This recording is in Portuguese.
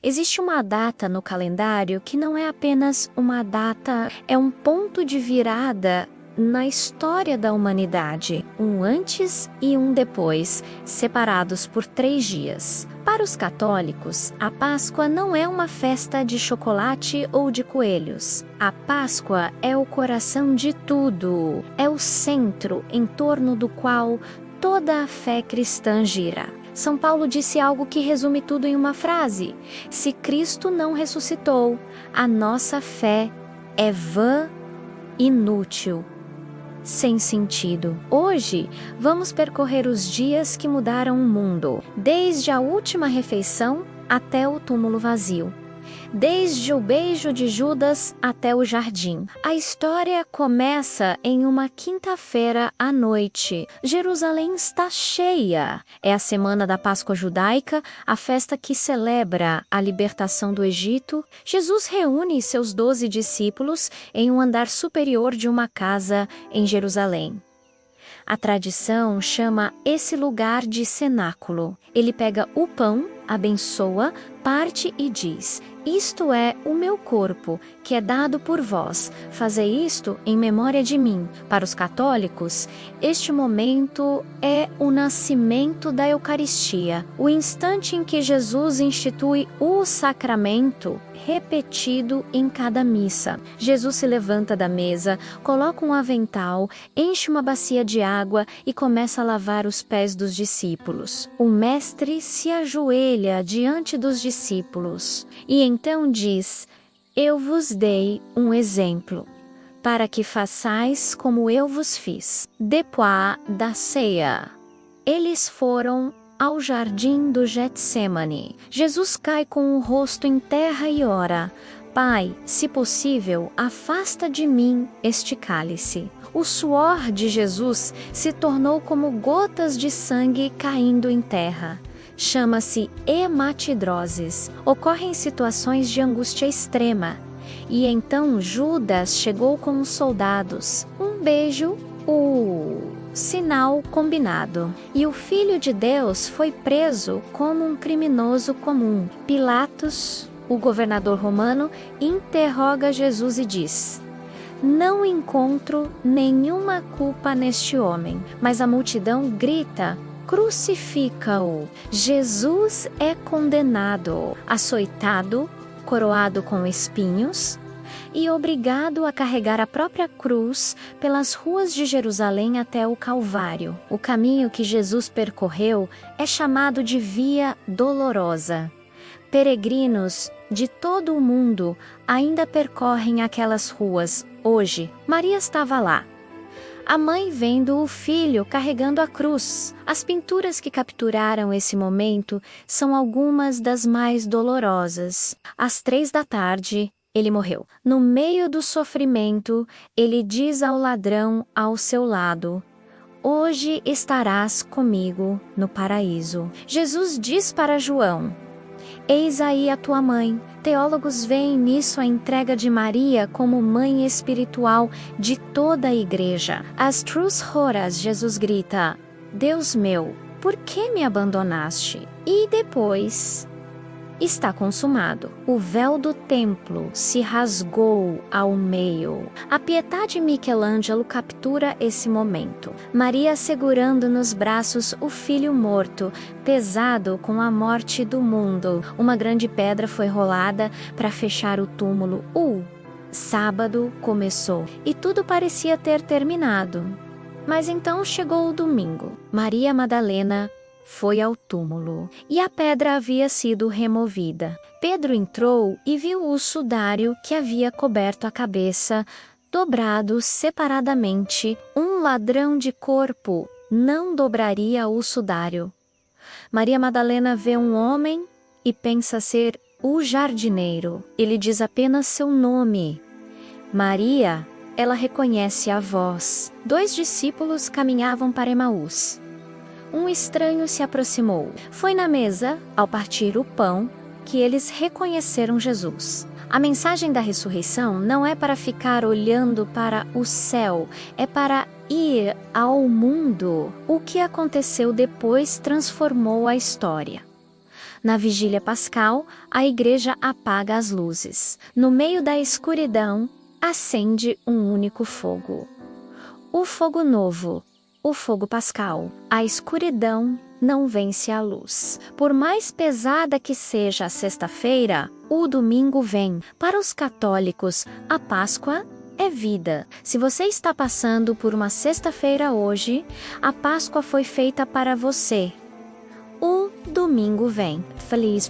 Existe uma data no calendário que não é apenas uma data, é um ponto de virada na história da humanidade, um antes e um depois, separados por 3 dias. Para os católicos, a Páscoa não é uma festa de chocolate ou de coelhos. A Páscoa é o coração de tudo, é o centro em torno do qual toda a fé cristã gira. São Paulo disse algo que resume tudo em uma frase: se Cristo não ressuscitou, a nossa fé é vã, inútil, sem sentido. Hoje, vamos percorrer os dias que mudaram o mundo, desde a última refeição até o túmulo vazio. Desde o beijo de Judas até o jardim. A história começa em uma quinta-feira à noite. Jerusalém está cheia. É a semana da Páscoa judaica, a festa que celebra a libertação do Egito. Jesus reúne seus 12 discípulos em um andar superior de uma casa em Jerusalém. A tradição chama esse lugar de cenáculo. Ele pega o pão, abençoa, parte e diz: isto é o meu corpo, que é dado por vós. Fazei isto em memória de mim. Para os católicos, este momento é o nascimento da Eucaristia, o instante em que Jesus institui o sacramento repetido em cada missa. Jesus se levanta da mesa, coloca um avental, enche uma bacia de água e começa a lavar os pés dos discípulos. O mestre se ajoelha diante dos discípulos e então diz: eu vos dei um exemplo, para que façais como eu vos fiz. Depois da ceia, eles foram ao jardim do Getsêmani. Jesus cai com o rosto em terra e ora: Pai, se possível, afasta de mim este cálice. O suor de Jesus se tornou como gotas de sangue caindo em terra. Chama-se hematidroses. Ocorre em situações de angústia extrema. E então Judas chegou com os soldados. Um beijo, sinal combinado. E o Filho de Deus foi preso como um criminoso comum. Pilatos, o governador romano, interroga Jesus e diz: não encontro nenhuma culpa neste homem. Mas a multidão grita: crucifica-o. Jesus é condenado, açoitado, coroado com espinhos e obrigado a carregar a própria cruz pelas ruas de Jerusalém até o Calvário. O caminho que Jesus percorreu é chamado de Via Dolorosa. Peregrinos de todo o mundo ainda percorrem aquelas ruas hoje. Maria estava lá. A mãe vendo o filho carregando a cruz. As pinturas que capturaram esse momento são algumas das mais dolorosas. Às 3 da tarde, ele morreu. No meio do sofrimento, ele diz ao ladrão ao seu lado: hoje estarás comigo no paraíso. Jesus diz para João: eis aí a tua mãe. Teólogos veem nisso a entrega de Maria como mãe espiritual de toda a igreja. Às 3 horas, Jesus grita: Deus meu, por que me abandonaste? E depois: está consumado. O véu do templo se rasgou ao meio. A Pietà Michelangelo captura esse momento. Maria segurando nos braços o filho morto, pesado com a morte do mundo. Uma grande pedra foi rolada para fechar o túmulo. Sábado começou e tudo parecia ter terminado. Mas então chegou o domingo. Maria Madalena foi ao túmulo, e a pedra havia sido removida. Pedro entrou e viu o sudário que havia coberto a cabeça, dobrado separadamente. Um ladrão de corpo não dobraria o sudário. Maria Madalena vê um homem e pensa ser o jardineiro. Ele diz apenas seu nome. Maria, ela reconhece a voz. 2 discípulos caminhavam para Emaús. Um estranho se aproximou. Foi na mesa, ao partir o pão, que eles reconheceram Jesus. A mensagem da ressurreição não é para ficar olhando para o céu, é para ir ao mundo. O que aconteceu depois transformou a história. Na vigília pascal, a igreja apaga as luzes. No meio da escuridão, acende um único fogo. O fogo novo, o fogo pascal. A escuridão não vence a luz. Por mais pesada que seja a sexta-feira, o domingo vem. Para os católicos, a Páscoa é vida. Se você está passando por uma sexta-feira hoje, a Páscoa foi feita para você. O domingo vem. Feliz